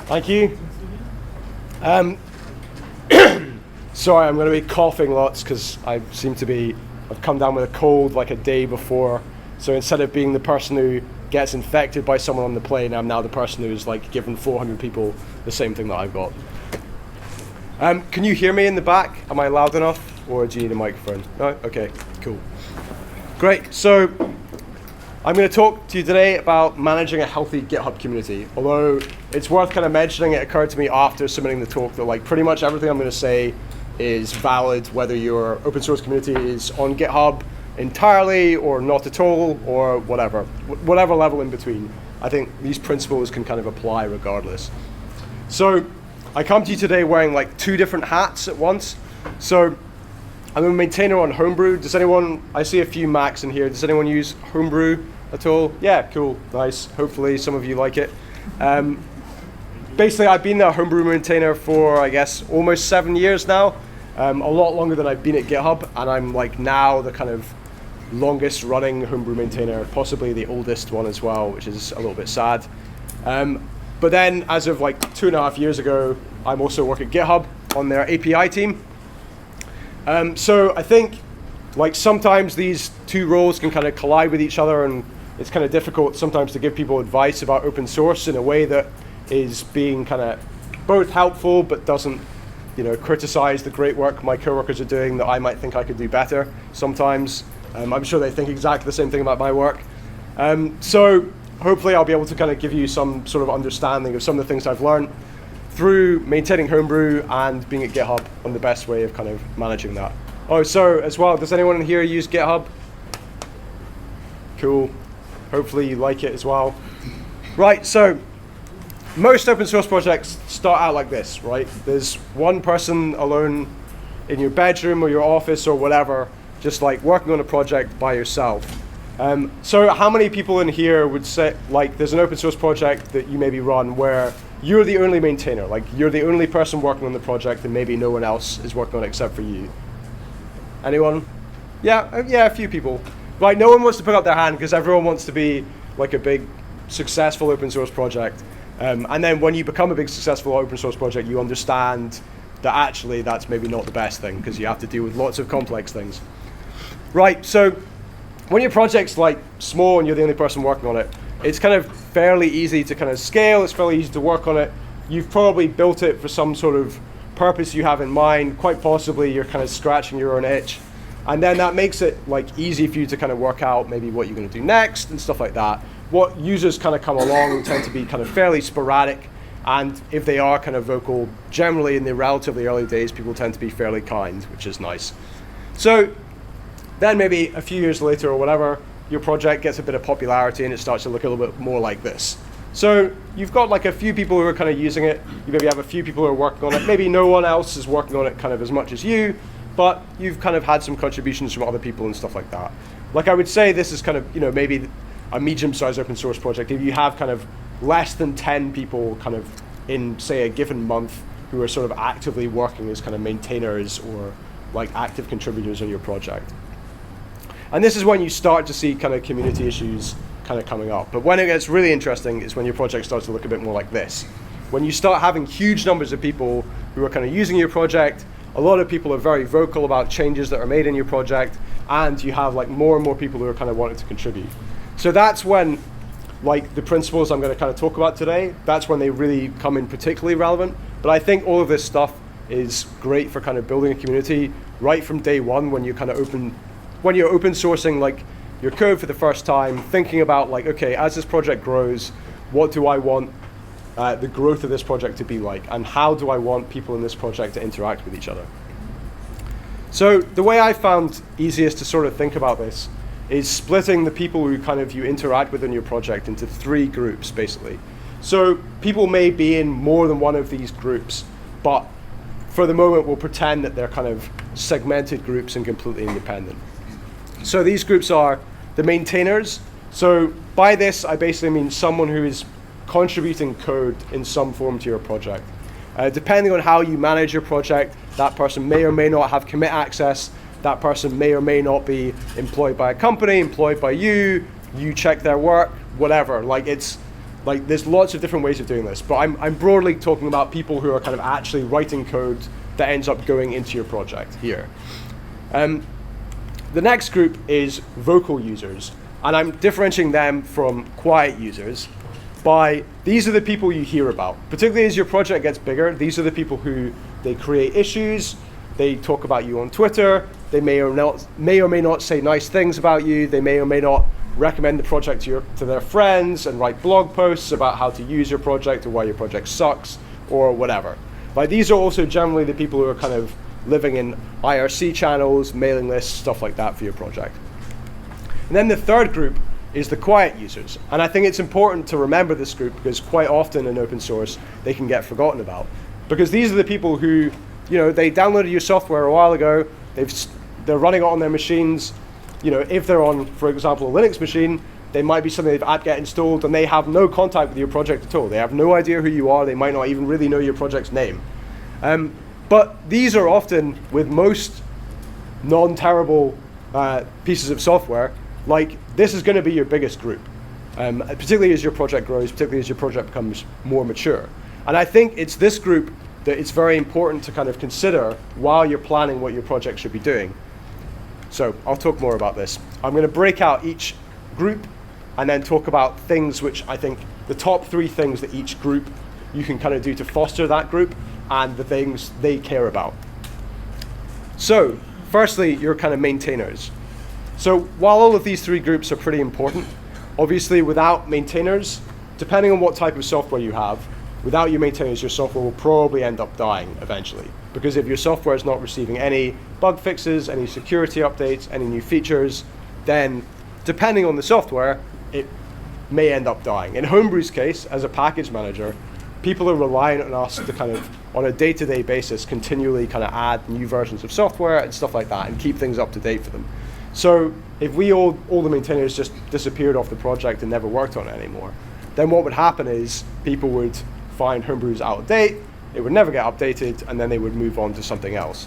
Thank you. Sorry, I'm going to be coughing lots because I've come down with a cold like a day before. So instead of being the person who gets infected by someone on the plane, I'm now the person who's like given 400 people the same thing that I've got. Can you hear me in the back? Am I loud enough, or do you need a microphone? No? Okay, cool. Great. So I'm going to talk to you today about managing a healthy GitHub community. Although it's worth kind of mentioning, it occurred to me after submitting the talk that like pretty much everything I'm going to say is valid whether your open source community is on GitHub entirely or not at all or whatever level in between. I think these principles can kind of apply regardless. So I come to you today wearing like two different hats at once. So I'm a maintainer on Homebrew. I see a few Macs in here. Does anyone use Homebrew at all? Yeah, cool, nice. Hopefully some of you like it. Basically, I've been a Homebrew maintainer for, I guess, almost 7 years now. A lot longer than I've been at GitHub, and I'm like now the kind of longest running Homebrew maintainer, possibly the oldest one as well, which is a little bit sad. But then, as of like 2.5 years ago, I'm also working at GitHub on their API team. So I think like sometimes these two roles can kind of collide with each other, and it's kind of difficult sometimes to give people advice about open source in a way that is being kind of both helpful but doesn't, criticize the great work my coworkers are doing that I might think I could do better sometimes. I'm sure they think exactly the same thing about my work. So hopefully I'll be able to kind of give you some sort of understanding of some of the things I've learned through maintaining Homebrew and being at GitHub on the best way of kind of managing that. Oh, so as well, does anyone in here use GitHub? Cool. Hopefully you like it as well. Right, so most open source projects start out like this, right? There's one person alone in your bedroom or your office or whatever, just like working on a project by yourself. So how many people in here would say, like, there's an open source project that you maybe run where you're the only maintainer, like you're the only person working on the project and maybe no one else is working on it except for you? Anyone? Yeah, a few people. Right, no one wants to put up their hand because everyone wants to be like a big successful open source project. And then when you become a big successful open source project, you understand that actually that's maybe not the best thing because you have to deal with lots of complex things. Right, so when your project's like small and you're the only person working on it, it's kind of fairly easy to kind of scale, it's fairly easy to work on it. You've probably built it for some sort of purpose you have in mind, quite possibly you're kind of scratching your own itch. And then that makes it like easy for you to kind of work out maybe what you're going to do next and stuff like that. What users kind of come along tend to be kind of fairly sporadic, and if they are kind of vocal, generally in the relatively early days, people tend to be fairly kind, which is nice. So then maybe a few years later or whatever, your project gets a bit of popularity and it starts to look a little bit more like this. So you've got like a few people who are kind of using it, you maybe have a few people who are working on it, maybe no one else is working on it kind of as much as you, but you've kind of had some contributions from other people and stuff like that. Like I would say this is kind of, maybe a medium-sized open source project. If you have kind of less than 10 people kind of in, say, a given month who are sort of actively working as kind of maintainers or like active contributors on your project. And this is when you start to see kind of community issues kind of coming up. But when it gets really interesting is when your project starts to look a bit more like this. When you start having huge numbers of people who are kind of using your project, a lot of people are very vocal about changes that are made in your project, and you have like more and more people who are kind of wanting to contribute. So that's when like the principles I'm going to kind of talk about today, that's when they really come in particularly relevant. But I think all of this stuff is great for kind of building a community right from day one when you're open sourcing like your code for the first time, thinking about like, okay, as this project grows, what do I want the growth of this project to be like, and how do I want people in this project to interact with each other? So the way I found easiest to sort of think about this is splitting the people who kind of you interact with in your project into 3 groups, basically. So people may be in more than one of these groups, but for the moment we'll pretend that they're kind of segmented groups and completely independent. So these groups are the maintainers. So by this, I basically mean someone who is contributing code in some form to your project. Depending on how you manage your project, that person may or may not have commit access. That person may or may not be employed by a company, employed by you, you check their work, whatever. Like Like, there's lots of different ways of doing this, but I'm broadly talking about people who are kind of actually writing code that ends up going into your project here. The next group is vocal users, and I'm differentiating them from quiet users by these are the people you hear about. Particularly as your project gets bigger, these are the people who they create issues, they talk about you on Twitter, they may or may not say nice things about you, they may or may not recommend the project to their friends and write blog posts about how to use your project or why your project sucks or whatever. Like, these are also generally the people who are kind of living in IRC channels, mailing lists, stuff like that for your project. And then the third group is the quiet users. And I think it's important to remember this group because quite often in open source, they can get forgotten about. Because these are the people who, they downloaded your software a while ago, they're running it on their machines. If they're on, for example, a Linux machine, they might be something they've apt-get installed and they have no contact with your project at all. They have no idea who you are. They might not even really know your project's name. But these are often, with most non-terrible pieces of software, like, this is going to be your biggest group, particularly as your project grows, particularly as your project becomes more mature. And I think it's this group that it's very important to kind of consider while you're planning what your project should be doing. So I'll talk more about this. I'm going to break out each group and then talk about things which I think the top 3 things that each group you can kind of do to foster that group and the things they care about. So firstly, your kind of maintainers. So while all of these 3 groups are pretty important, obviously without maintainers, depending on what type of software you have, without your maintainers, your software will probably end up dying eventually. Because if your software is not receiving any bug fixes, any security updates, any new features, then depending on the software, it may end up dying. In Homebrew's case, as a package manager, people are relying on us to kind of, on a day-to-day basis, continually kind of add new versions of software and stuff like that and keep things up to date for them. So if we all the maintainers just disappeared off the project and never worked on it anymore, then what would happen is people would find Homebrew's out of date, it would never get updated, and then they would move on to something else.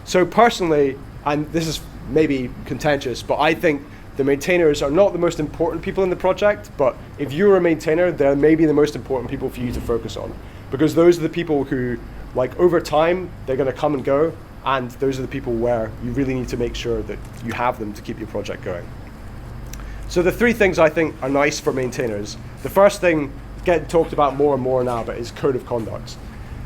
So personally, and this is maybe contentious, but I think the maintainers are not the most important people in the project, but if you're a maintainer, they're maybe the most important people for you to focus on. Because those are the people who, like, over time, they're going to come and go, and those are the people where you really need to make sure that you have them to keep your project going. So the 3 things I think are nice for maintainers. The first thing, getting talked about more and more now, but is code of conduct.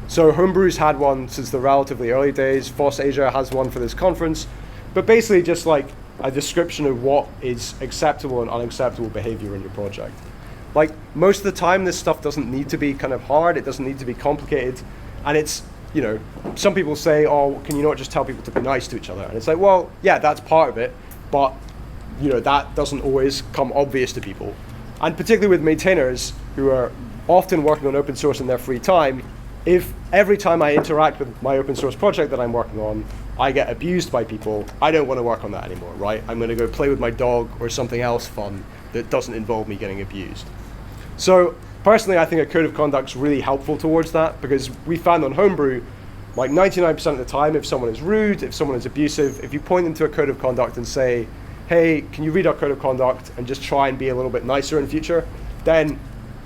So Homebrew's had one since the relatively early days. FOSSASIA has one for this conference. But basically just like a description of what is acceptable and unacceptable behavior in your project. Like, most of the time, this stuff doesn't need to be kind of hard. It doesn't need to be complicated. And it's, some people say, oh, can you not just tell people to be nice to each other? And it's like, well, yeah, that's part of it. But, that doesn't always come obvious to people. And particularly with maintainers who are often working on open source in their free time, if every time I interact with my open source project that I'm working on, I get abused by people, I don't want to work on that anymore, right? I'm going to go play with my dog or something else fun that doesn't involve me getting abused. So personally, I think a code of conduct is really helpful towards that, because we found on Homebrew, like 99% of the time, if someone is rude, if someone is abusive, if you point them to a code of conduct and say, hey, can you read our code of conduct and just try and be a little bit nicer in future, then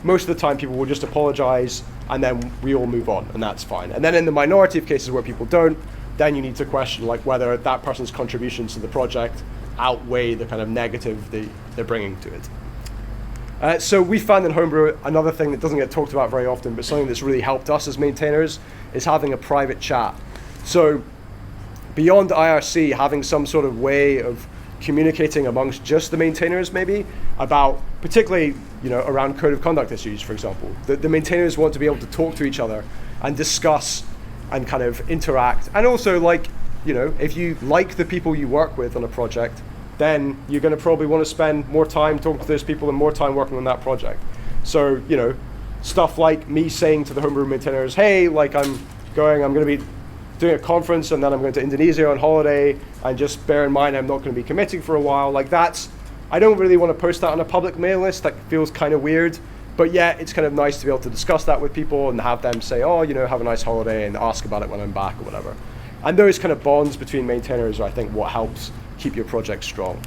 most of the time people will just apologize and then we all move on, and that's fine. And then in the minority of cases where people don't, then you need to question like whether that person's contributions to the project outweigh the kind of negative they're bringing to it. So we found in Homebrew another thing that doesn't get talked about very often, but something that's really helped us as maintainers is having a private chat. So beyond IRC, having some sort of way of communicating amongst just the maintainers maybe about, particularly around code of conduct issues, for example. The maintainers want to be able to talk to each other and discuss and kind of interact. And also, like, if you like the people you work with on a project, then you're going to probably want to spend more time talking to those people and more time working on that project. So, stuff like me saying to the Homebrew maintainers, hey, like I'm going to be doing a conference and then I'm going to Indonesia on holiday, and just bear in mind I'm not going to be committing for a while. Like, I don't really want to post that on a public mail list. That feels kind of weird. But yeah, it's kind of nice to be able to discuss that with people and have them say, oh, have a nice holiday, and ask about it when I'm back or whatever. And those kind of bonds between maintainers are, I think, what helps keep your project strong.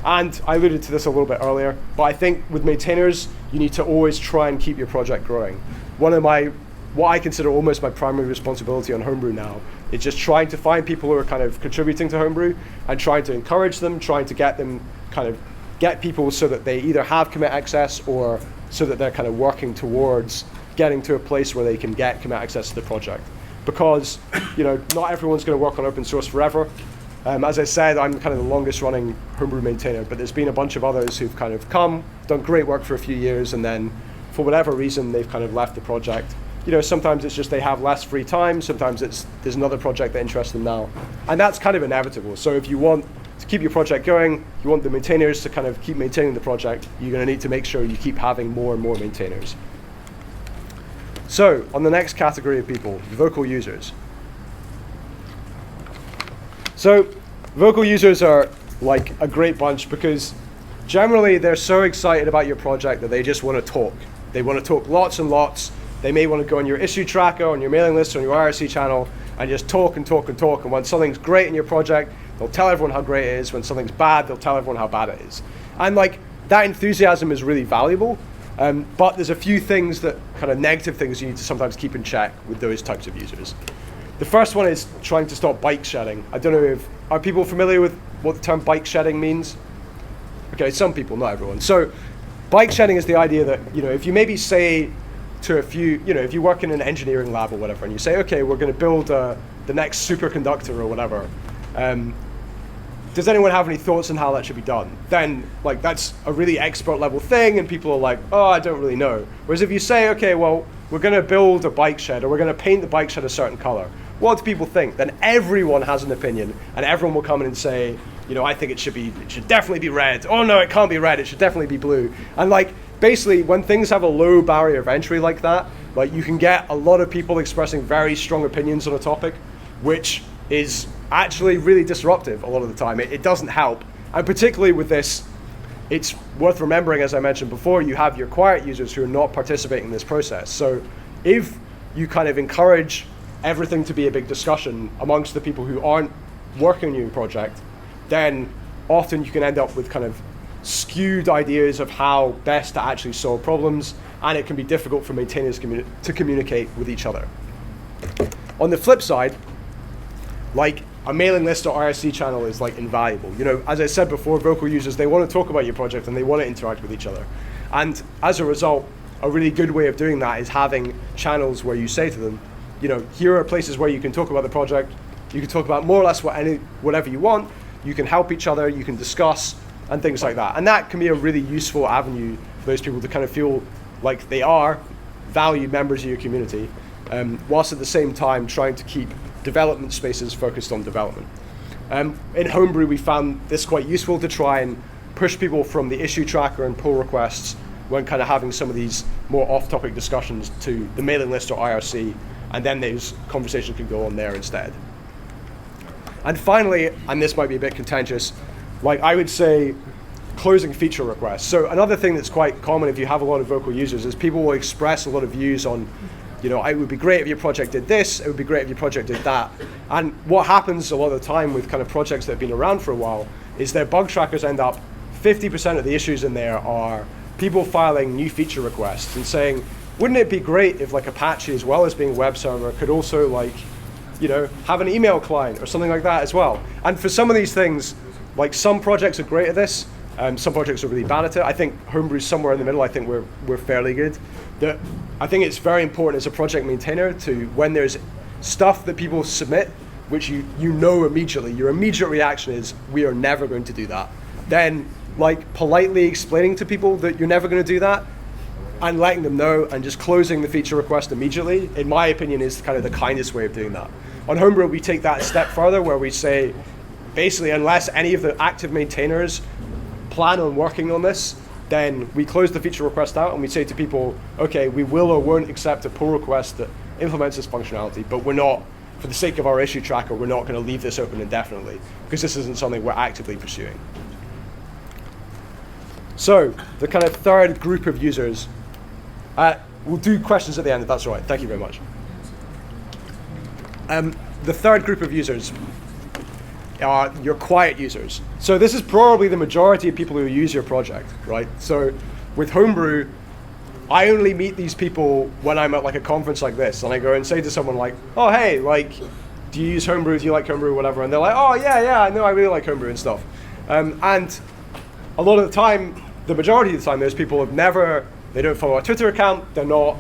And I alluded to this a little bit earlier, but I think with maintainers, you need to always try and keep your project growing. What I consider almost my primary responsibility on Homebrew now is just trying to find people who are kind of contributing to Homebrew and trying to encourage them, trying to get people so that they either have commit access or so that they're kind of working towards getting to a place where they can get commit access to the project. Because not everyone's going to work on open source forever. As I said, I'm kind of the longest running Homebrew maintainer, but there's been a bunch of others who've kind of done great work for a few years, and then for whatever reason, they've kind of left the project. Sometimes it's just they have less free time, sometimes there's another project that interests them now. And that's kind of inevitable. So if you want to keep your project going, you want the maintainers to kind of keep maintaining the project, you're going to need to make sure you keep having more and more maintainers. So on the next category of people, vocal users. So vocal users are like a great bunch because generally they're so excited about your project that they just want to talk. They want to talk lots and lots. They may want to go on your issue tracker, on your mailing list, on your IRC channel, and just talk and talk and talk. And when something's great in your project, they'll tell everyone how great it is. When something's bad, they'll tell everyone how bad it is. And like that enthusiasm is really valuable. But there's a few things that kind of negative things you need to sometimes keep in check with those types of users. The first one is trying to stop bike shedding. I don't know are people familiar with what the term bike shedding means? Okay, some people, not everyone. So bike shedding is the idea that, if you maybe say to a few, if you work in an engineering lab or whatever, and you say, okay, we're going to build the next superconductor or whatever, does anyone have any thoughts on how that should be done? Then, that's a really expert level thing, and people are like, oh, I don't really know. Whereas if you say, okay, well, we're going to build a bike shed, or we're going to paint the bike shed a certain color, what do people think? Then everyone has an opinion, and everyone will come in and say, I think it should definitely be red. Oh no, it can't be red, it should definitely be blue. And basically, when things have a low barrier of entry like that, you can get a lot of people expressing very strong opinions on a topic, which is actually really disruptive a lot of the time. It doesn't help. And particularly with this, it's worth remembering, as I mentioned before, you have your quiet users who are not participating in this process. So if you kind of encourage everything to be a big discussion amongst the people who aren't working on your project, then often you can end up with kind of skewed ideas of how best to actually solve problems, and it can be difficult for maintainers to communicate with each other. On the flip side, a mailing list or IRC channel is invaluable. As I said before, vocal users, they want to talk about your project and they want to interact with each other. And as a result, a really good way of doing that is having channels where you say to them, here are places where you can talk about the project. You can talk about more or less whatever you want. You can help each other, you can discuss, and things like that. And that can be a really useful avenue for those people to kind of feel like they are valued members of your community, whilst at the same time trying to keep development spaces focused on development. In Homebrew, we found this quite useful to try and push people from the issue tracker and pull requests when kind of having some of these more off-topic discussions to the mailing list or IRC, and then those conversations can go on there instead. And finally, and this might be a bit contentious, I would say closing feature requests. So another thing that's quite common if you have a lot of vocal users is people will express a lot of views on, it would be great if your project did this, it would be great if your project did that. And what happens a lot of the time with kind of projects that have been around for a while is their bug trackers end up, 50% of the issues in there are people filing new feature requests and saying, wouldn't it be great if Apache, as well as being a web server, could also have an email client or something like that as well. And for some of these things, some projects are great at this, some projects are really bad at it. I think Homebrew's somewhere in the middle. I think we're fairly good. I think it's very important as a project maintainer to, when there's stuff that people submit, which you know immediately, your immediate reaction is, we are never going to do that. Then politely explaining to people that you're never going to do that, and letting them know, and just closing the feature request immediately, in my opinion, is kind of the kindest way of doing that. On Homebrew, we take that a step further, where we say, basically, unless any of the active maintainers plan on working on this, then we close the feature request out, and we say to people, okay, we will or won't accept a pull request that implements this functionality, but we're not, for the sake of our issue tracker, we're not going to leave this open indefinitely, because this isn't something we're actively pursuing. So, the kind of third group of users, we'll do questions at the end, if that's all right. Thank you very much. The third group of users, are your quiet users. So this is probably the majority of people who use your project, right? So with Homebrew, I only meet these people when I'm at like a conference like this, and I go and say to someone like, oh, hey, like, do you use Homebrew? Do you like Homebrew, whatever? And they're like, oh, yeah, I know, I really like Homebrew and stuff. And a lot of the time, the majority of the time, those people they don't follow our Twitter account, they're not,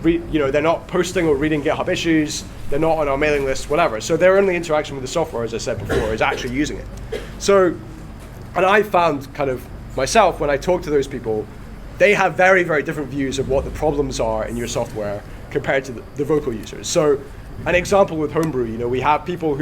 they're not posting or reading GitHub issues, they're not on our mailing list, whatever. So their only interaction with the software, as I said before, is actually using it. So, and I found kind of myself, when I talk to those people, they have very, very different views of what the problems are in your software compared to the vocal users. So an example with Homebrew, we have people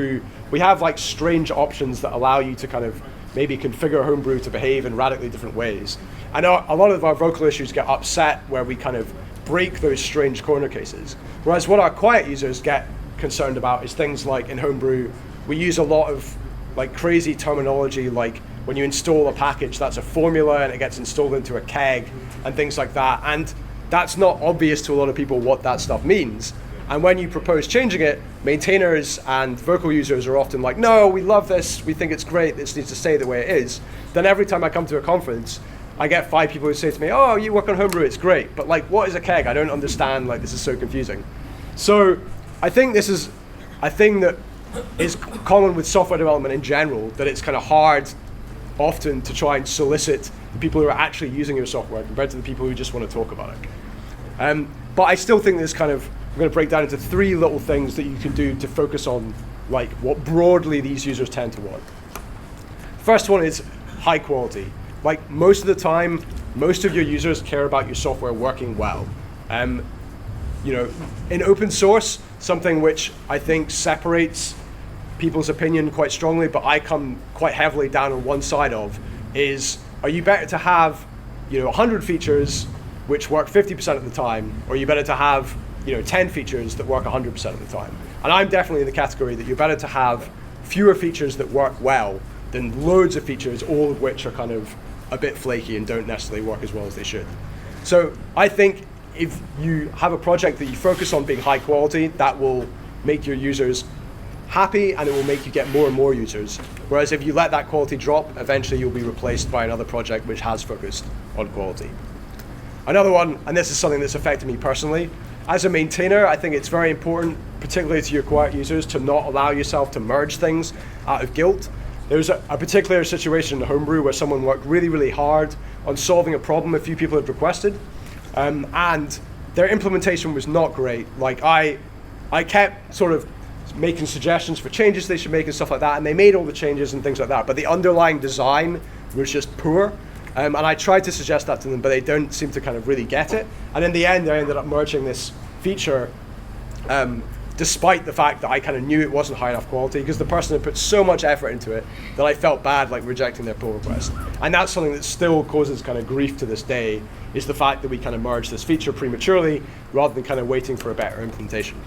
we have like strange options that allow you to kind of maybe configure Homebrew to behave in radically different ways. And a lot of our vocal issues get upset where we kind of break those strange corner cases. Whereas what our quiet users get concerned about is things like in Homebrew, we use a lot of like crazy terminology, like when you install a package, that's a formula and it gets installed into a keg and things like that. And that's not obvious to a lot of people what that stuff means. And when you propose changing it, maintainers and vocal users are often like, no, we love this, we think it's great, this needs to stay the way it is. Then every time I come to a conference, I get 5 people who say to me, oh, you work on Homebrew, it's great. But like, what is a keg? I don't understand, like this is so confusing. So I think this is a thing that is common with software development in general, that it's kind of hard often to try and solicit the people who are actually using your software compared to the people who just want to talk about it. But I still think there's kind of, I'm going to break down into 3 little things that you can do to focus on like what broadly these users tend to want. First one is high quality. Like most of the time, most of your users care about your software working well. In open source, something which I think separates people's opinion quite strongly, but I come quite heavily down on one side of, is are you better to have 100 features which work 50% of the time, or are you better to have 10 features that work 100% of the time? And I'm definitely in the category that you're better to have fewer features that work well than loads of features, all of which are kind of a bit flaky and don't necessarily work as well as they should. So I think if you have a project that you focus on being high quality, that will make your users happy and it will make you get more and more users. Whereas if you let that quality drop, eventually you'll be replaced by another project which has focused on quality. Another one, and this is something that's affected me personally, as a maintainer, I think it's very important, particularly to your quiet users, to not allow yourself to merge things out of guilt. There was a particular situation in Homebrew where someone worked really, really hard on solving a problem a few people had requested, and their implementation was not great. Like I kept sort of making suggestions for changes they should make and stuff like that, and they made all the changes and things like that, but the underlying design was just poor. And I tried to suggest that to them, but they don't seem to kind of really get it. And in the end, I ended up merging this feature, despite the fact that I kind of knew it wasn't high enough quality, because the person had put so much effort into it that I felt bad like rejecting their pull request. And that's something that still causes kind of grief to this day, is the fact that we kind of merged this feature prematurely rather than kind of waiting for a better implementation.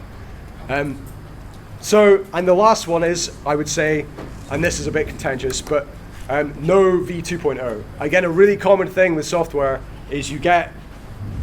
And the last one is, I would say, and this is a bit contentious, but no v2.0. Again, a really common thing with software is you get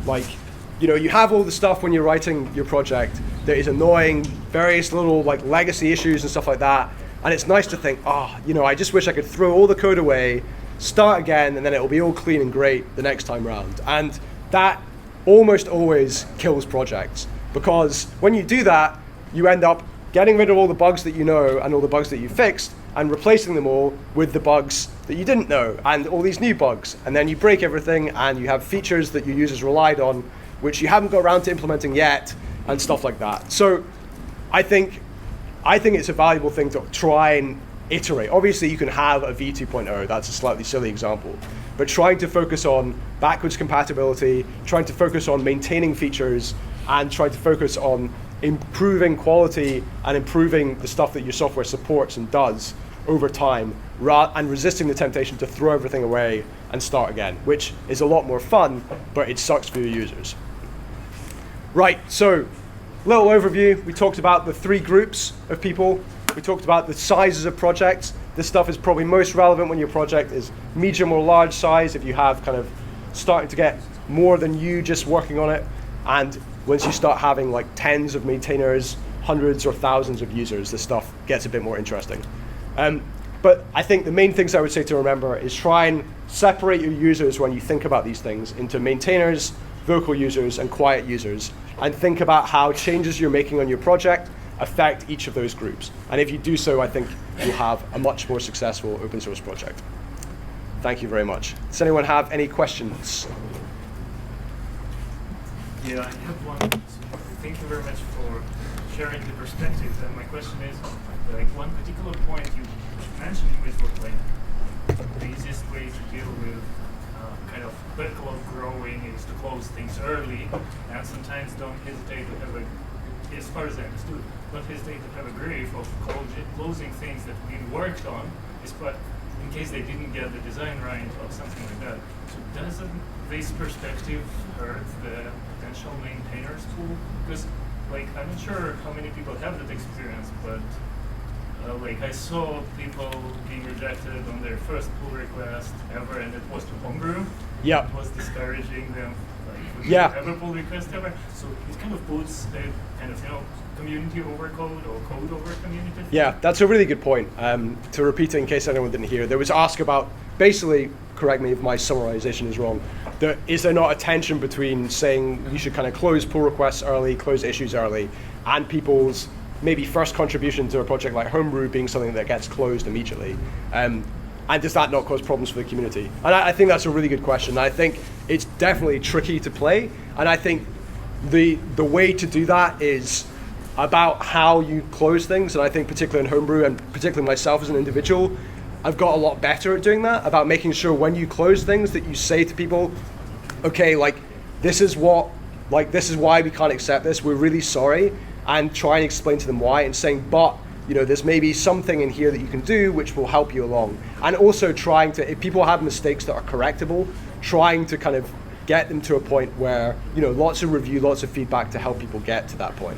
you have all the stuff when you're writing your project that is annoying, various little like legacy issues and stuff like that. And it's nice to think, I just wish I could throw all the code away, start again, and then it'll be all clean and great the next time round. And that almost always kills projects, because when you do that, you end up getting rid of all the bugs that you know and all the bugs that you fixed, and replacing them all with the bugs that you didn't know and all these new bugs. And then you break everything and you have features that your users relied on which you haven't got around to implementing yet and stuff like that. So I think it's a valuable thing to try and iterate. Obviously you can have a v2.0, that's a slightly silly example, but trying to focus on backwards compatibility, trying to focus on maintaining features, and trying to focus on improving quality and improving the stuff that your software supports and does over time, and resisting the temptation to throw everything away and start again, which is a lot more fun, but it sucks for your users. Right, so little overview. We talked about the 3 groups of people. We talked about the sizes of projects. This stuff is probably most relevant when your project is medium or large size, if you have kind of starting to get more than you just working on it. And once you start having like tens of maintainers, hundreds or thousands of users, this stuff gets a bit more interesting. But I think the main things I would say to remember is try and separate your users when you think about these things into maintainers, vocal users, and quiet users, and think about how changes you're making on your project affect each of those groups. And if you do so, I think you'll have a much more successful open source project. Thank you very much. Does anyone have any questions? Yeah, I have one. Thank you very much for sharing the perspectives. And my question is, like, one particular point you mentioned was like the easiest way to deal with kind of backlog growing is to close things early, and sometimes don't hesitate to have a, as far as I understood, don't hesitate to have a grief of closing things that we worked on, but in case they didn't get the design right or something like that. So doesn't this perspective hurt the potential maintainers pool? Because like I'm not sure how many people have that experience, but like I saw people being rejected on their first pull request ever, and it was to Homebrew. Yeah. It was discouraging them. Like, yeah. Ever pull request ever. So it kind of puts a kind of community over code or code over community. Yeah, that's a really good point. To repeat it in case anyone didn't hear, there was asked about basically, correct me if my summarization is wrong, is there not a tension between saying you should kind of close pull requests early, close issues early, and people's maybe first contribution to a project like Homebrew being something that gets closed immediately? And does that not cause problems for the community? And I think that's a really good question. I think it's definitely tricky to play, and I think the way to do that is about how you close things. And I think particularly in Homebrew, and particularly myself as an individual, I've got a lot better at doing that, about making sure when you close things that you say to people, okay, like this is why we can't accept this, we're really sorry, and try and explain to them why, and saying, but there's maybe something in here that you can do which will help you along. And also trying to, if people have mistakes that are correctable, trying to kind of get them to a point where, lots of review, lots of feedback to help people get to that point.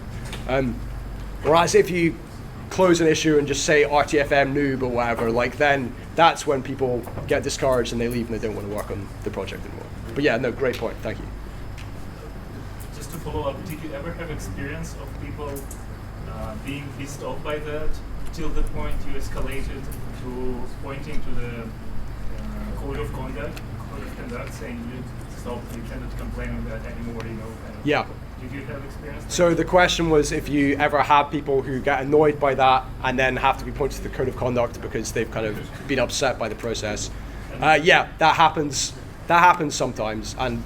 Whereas if you close an issue and just say RTFM noob or whatever, like then that's when people get discouraged and they leave and they don't want to work on the project anymore. But yeah, no, great point, thank you. Just to follow up, did you ever have experience of people being pissed off by that till the point you escalated to pointing to the code of conduct, saying you stop, you cannot complain on that anymore, kind of. Yeah. Did you have experience? So the question was if you ever have people who get annoyed by that and then have to be pointed to the code of conduct because they've kind of been upset by the process. Yeah, that happens sometimes, and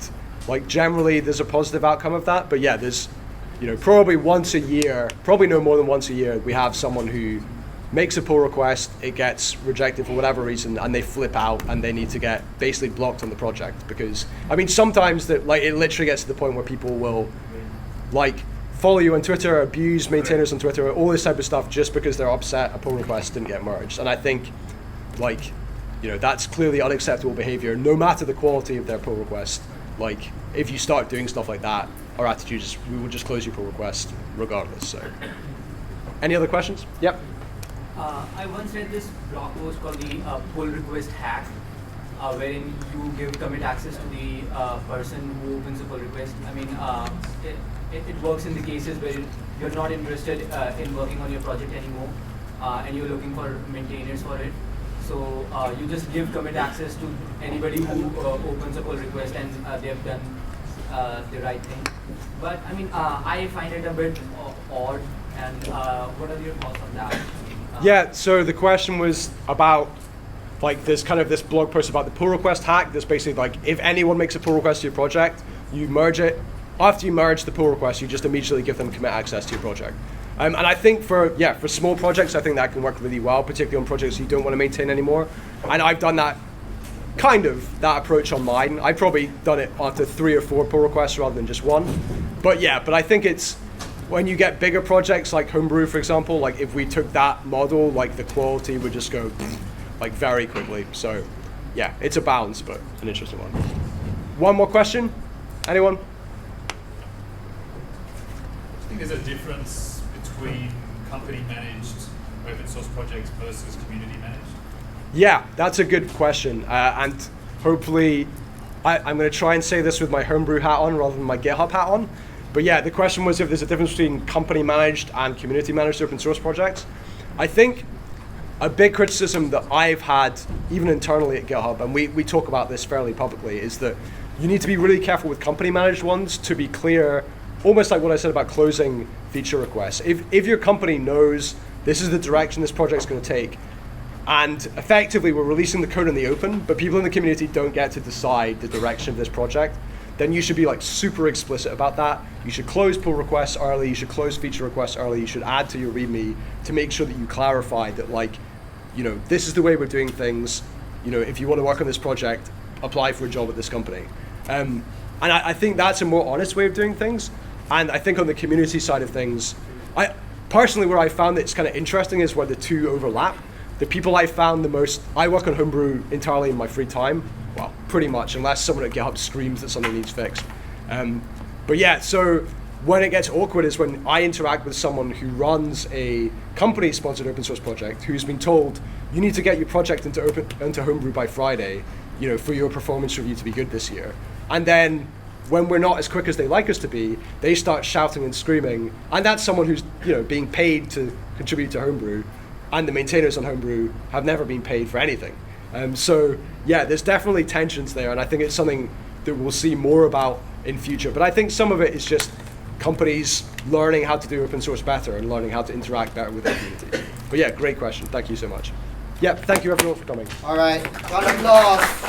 like generally there's a positive outcome of that, but yeah, there's probably once a year, probably no more than once a year, we have someone who makes a pull request, it gets rejected for whatever reason, and they flip out and they need to get basically blocked on the project. Because I mean sometimes that like it literally gets to the point where people will like follow you on Twitter, abuse maintainers on Twitter, all this type of stuff just because they're upset a pull request didn't get merged. And I think like that's clearly unacceptable behavior no matter the quality of their pull request. Like if you start doing stuff like that, our attitude is we will just close your pull request regardless. So any other questions? Yep. I once read this blog post called the pull request hack, wherein you give commit access to the person who opens the pull request. I mean, it works in the cases where you're not interested in working on your project anymore, and you're looking for maintainers for it. So you just give commit access to anybody who opens a pull request, and they've done the right thing. But I mean, I find it a bit odd. And what are your thoughts on that? Yeah, so the question was about like this blog post about the pull request hack. That's basically like if anyone makes a pull request to your project, you merge it. After you merge the pull request, you just immediately give them commit access to your project. And I think for small projects, I think that can work really well, particularly on projects you don't want to maintain anymore. And I've done that that approach on mine. I've probably done it after 3 or 4 pull requests rather than just one. But I think it's when you get bigger projects like Homebrew, for example, like if we took that model, like the quality would just go like very quickly. So yeah, it's a balance, but an interesting one. One more question? Anyone? I think there's a difference between company managed open source projects versus community managed. Yeah, that's a good question. And hopefully, I'm going to try and say this with my Homebrew hat on rather than my GitHub hat on. But yeah, the question was if there's a difference between company managed and community managed open source projects. I think a big criticism that I've had, even internally at GitHub, and we talk about this fairly publicly, is that you need to be really careful with company managed ones to be clear, almost like what I said about closing feature requests. If your company knows this is the direction this project's going to take, and effectively we're releasing the code in the open, but people in the community don't get to decide the direction of this project, then you should be like super explicit about that. You should close pull requests early, you should close feature requests early, you should add to your README to make sure that you clarify that, like, you know, this is the way we're doing things. You know, if you want to work on this project, apply for a job at this company. And I think that's a more honest way of doing things. And I think on the community side of things, I personally, where I found it's kind of interesting is where the two overlap. The people I found the most, I work on Homebrew entirely in my free time. Well, pretty much, unless someone at GitHub screams that something needs fixed. But yeah, so when it gets awkward is when I interact with someone who runs a company-sponsored open source project who's been told, you need to get your project into Homebrew by Friday, you know, for your performance review to be good this year. And then when we're not as quick as they like us to be, they start shouting and screaming. And that's someone who's, you know, being paid to contribute to Homebrew. And the maintainers on Homebrew have never been paid for anything. So yeah, there's definitely tensions there, and I think it's something that we'll see more about in future. But I think some of it is just companies learning how to do open source better and learning how to interact better with their communities. But yeah, great question. Thank you so much. Yep, thank you everyone for coming. All right, round of applause.